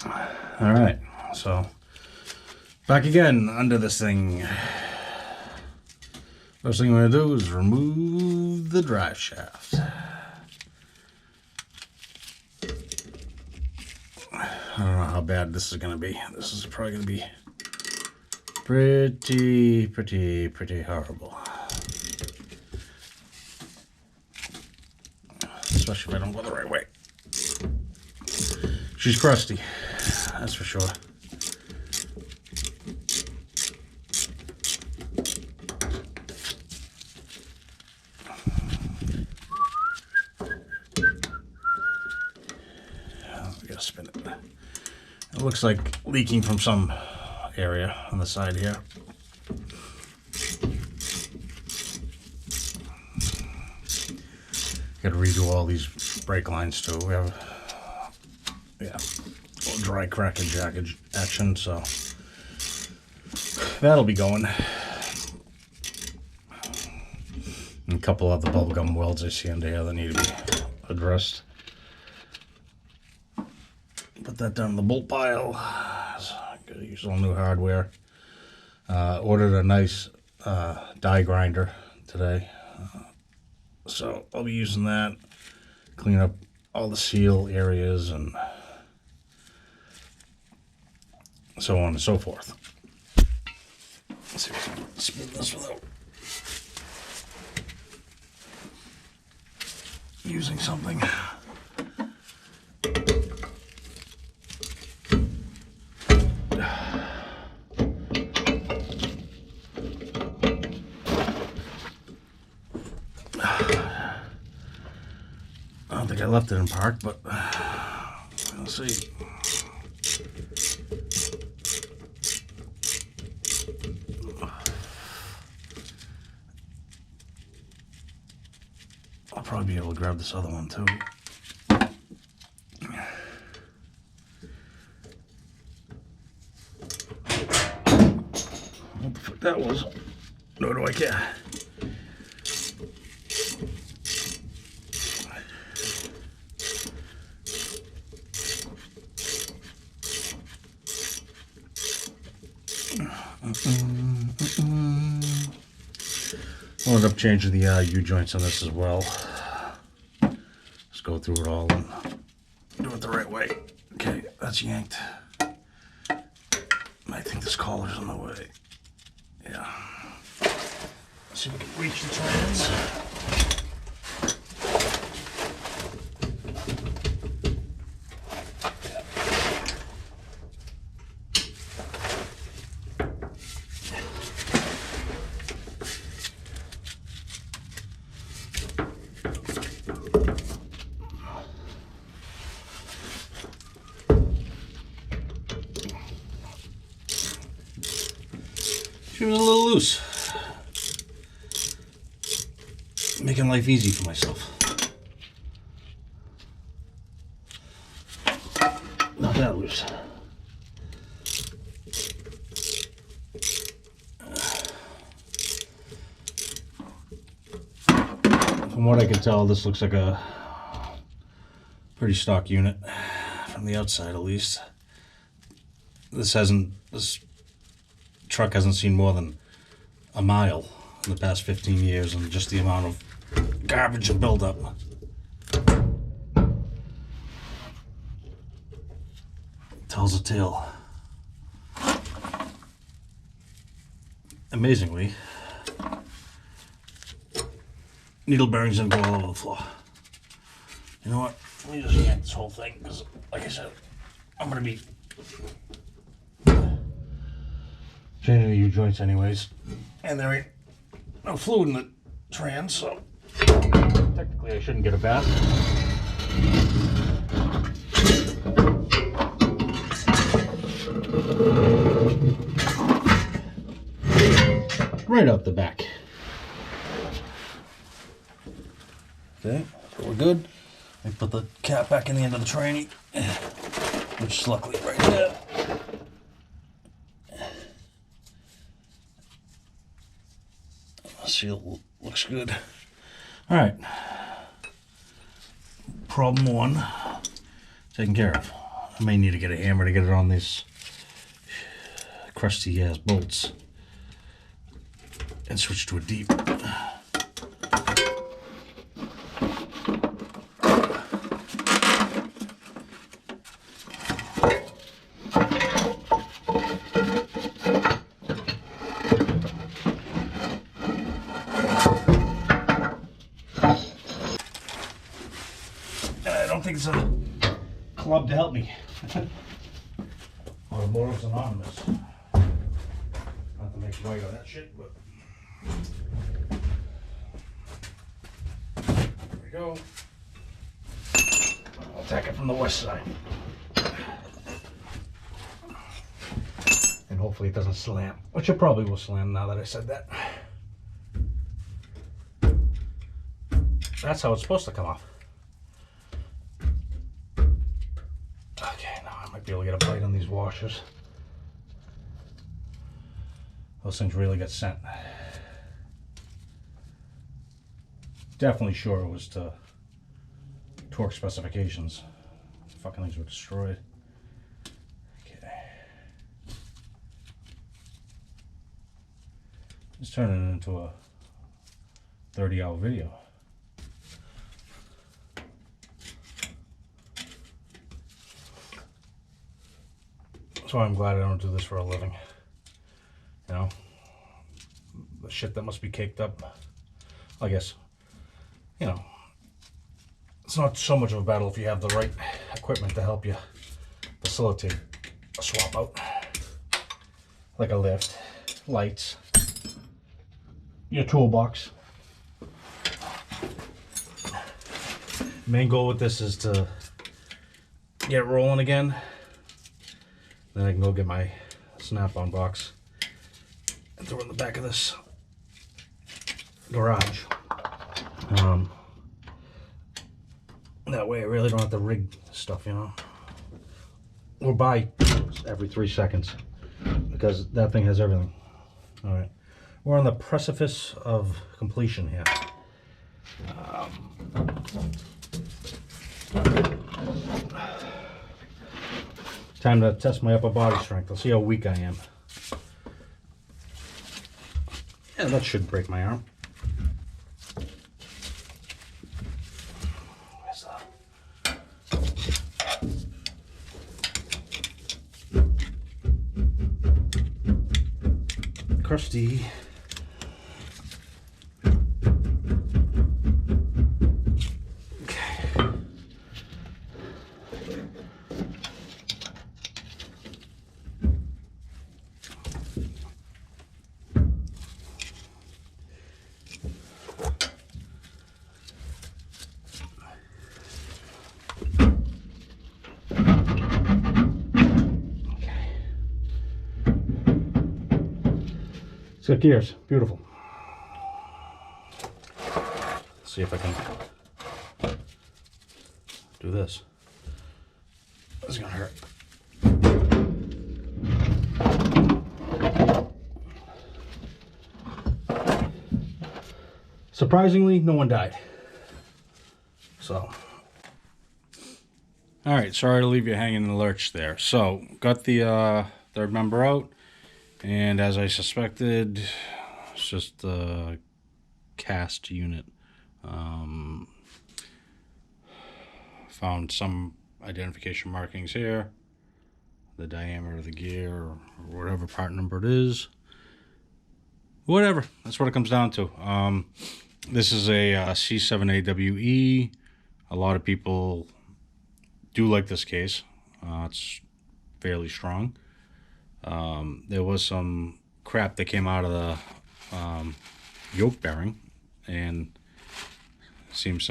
All right, so back again under this thing. First thing we're gonna do is remove the drive shaft. I don't know how bad this is gonna be. This is probably gonna be pretty horrible. Especially if I don't go the right way. She's crusty, that's for sure. We gotta spin it. It looks like leaking from some area on the side here. Got to redo all these brake lines too. We have, a little dry cracking jacket action, so that'll be going. And a couple of the bubblegum welds I see under here that need to be addressed. Put that down in the bolt pile. Gotta use all new hardware. Ordered a nice die grinder today. So I'll be using that, clean up all the seal areas and so on and so forth. Let's see if I can spin this without using something. I don't think I left it in park, but we'll see. I'll probably be able to grab this other one too. What the fuck that was? Nor do I care. I'll end up changing the U-joints on this as well. Just go through it all and do it the right way. Okay, that's yanked. I think this collar's in the way. Yeah. Let's see if we can reach the trans. She was a little loose. Making life easy for myself. Not that loose. From what I can tell, this looks like a pretty stock unit from the outside, at least. This truck hasn't seen more than a mile in the past 15 years, and just the amount of garbage and buildup. Tells a tale. Amazingly, needle bearings didn't go all over the floor. You know what? Let me just yank this whole thing, because like I said, I'm going to be changing the U-joints anyways. And there ain't no fluid in the trans, so technically I shouldn't get a bath. Right out the back. Okay, so we're good. I put the cap back in the end of the tranny, which is luckily right there. Seal looks good. All right. Problem one taken care of. I may need to get a hammer to get it on these crusty ass bolts and switch to a deep. I don't think it's a club to help me. Automotive's Anonymous. Not to make light of that shit, but there we go. I'll attack it from the west side. And hopefully it doesn't slam, which it probably will slam now that I said that. That's how it's supposed to come off. Okay, now I might be able to get a bite on these washers. Those things really get sent. Definitely sure it was to torque specifications. Fucking things were destroyed. Okay. It's turning it into a 30-hour video. That's why I'm glad I don't do this for a living. You know, the shit that must be caked up. I guess, you know, it's not so much of a battle if you have the right equipment to help you facilitate a swap out. Like a lift, lights, your toolbox. Main goal with this is to get it rolling again. Then I can go get my snap-on box and throw it in the back of this garage. That way I really don't have to rig stuff, you know. Or buy every 3 seconds, because that thing has everything. All right, we're on the precipice of completion here. Time to test my upper body strength. I'll see how weak I am. Yeah, that should break my arm. Where's that? Crusty. It's got gears, beautiful. Let's see if I can do this. This is gonna hurt. Surprisingly, no one died. So, all right, sorry to leave you hanging in the lurch there. So, got the third member out. And as I suspected, it's just a cast unit. Found some identification markings here, the diameter of the gear, or whatever part number it is. Whatever, that's what it comes down to. This is a C7AWE. A lot of people do like this case. It's fairly strong. There was some crap that came out of the yoke bearing, and it seems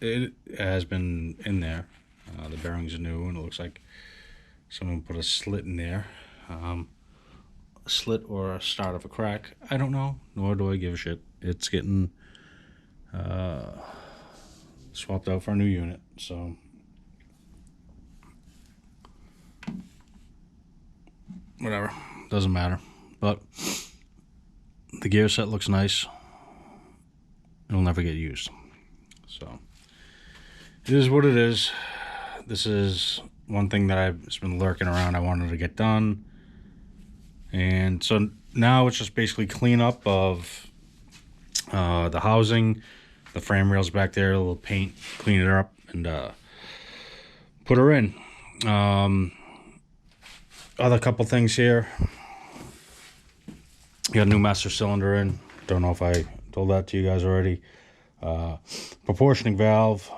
it has been in there. The bearings are new, and it looks like someone put a slit in there. A slit or a start of a crack, I don't know, nor do I give a shit. It's getting swapped out for a new unit, so whatever, doesn't matter. But the gear set looks nice. It'll never get used, so it is what it is. This is one thing that I've been lurking around I wanted to get done. And so now it's just basically cleanup of the housing, the frame rails back there, a little paint, clean it up, and put her in. Other couple things here. Got a new master cylinder in. Don't know if I told that to you guys already. Proportioning valve.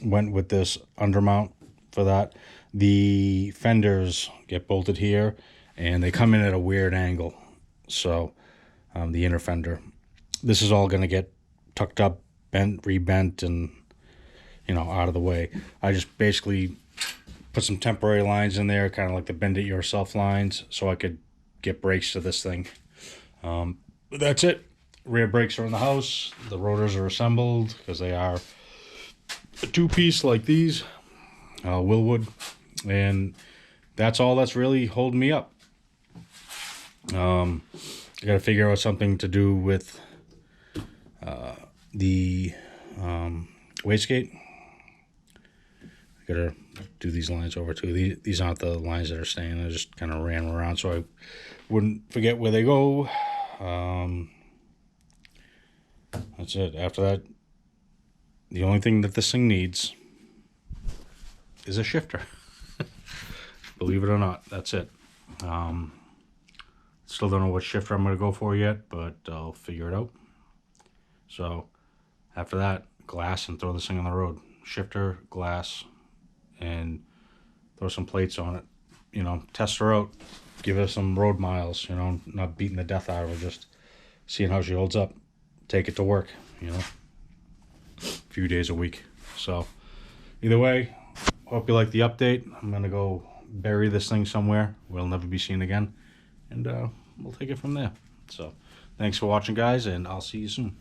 Went with this undermount for that. The fenders get bolted here, and they come in at a weird angle. So the inner fender. This is all going to get tucked up, bent, rebent, and out of the way. I just basically put some temporary lines in there, kind of like the bend it yourself lines, so I could get brakes to this thing. But that's it. Rear brakes are in the house. The rotors are assembled because they are a two-piece like these, Willwood, and that's all that's really holding me up. I got to figure out something to do with the wastegate. I got to do these lines over too. These aren't the lines that are staying. I just kind of ran around so I wouldn't forget where they go. That's it. After that, the only thing that this thing needs is a shifter. Believe it or not, that's it. Still don't know what shifter I'm going to go for yet, but I'll figure it out. So after that, glass and throw this thing on the road. Shifter, glass, and throw some plates on it. Test her out. Give her some road miles, not beating the death out of her, just seeing how she holds up. Take it to work, a few days a week. So either way, hope you like the update. I'm going to go bury this thing somewhere where it'll never be seen again, and we'll take it from there. So thanks for watching, guys, and I'll see you soon.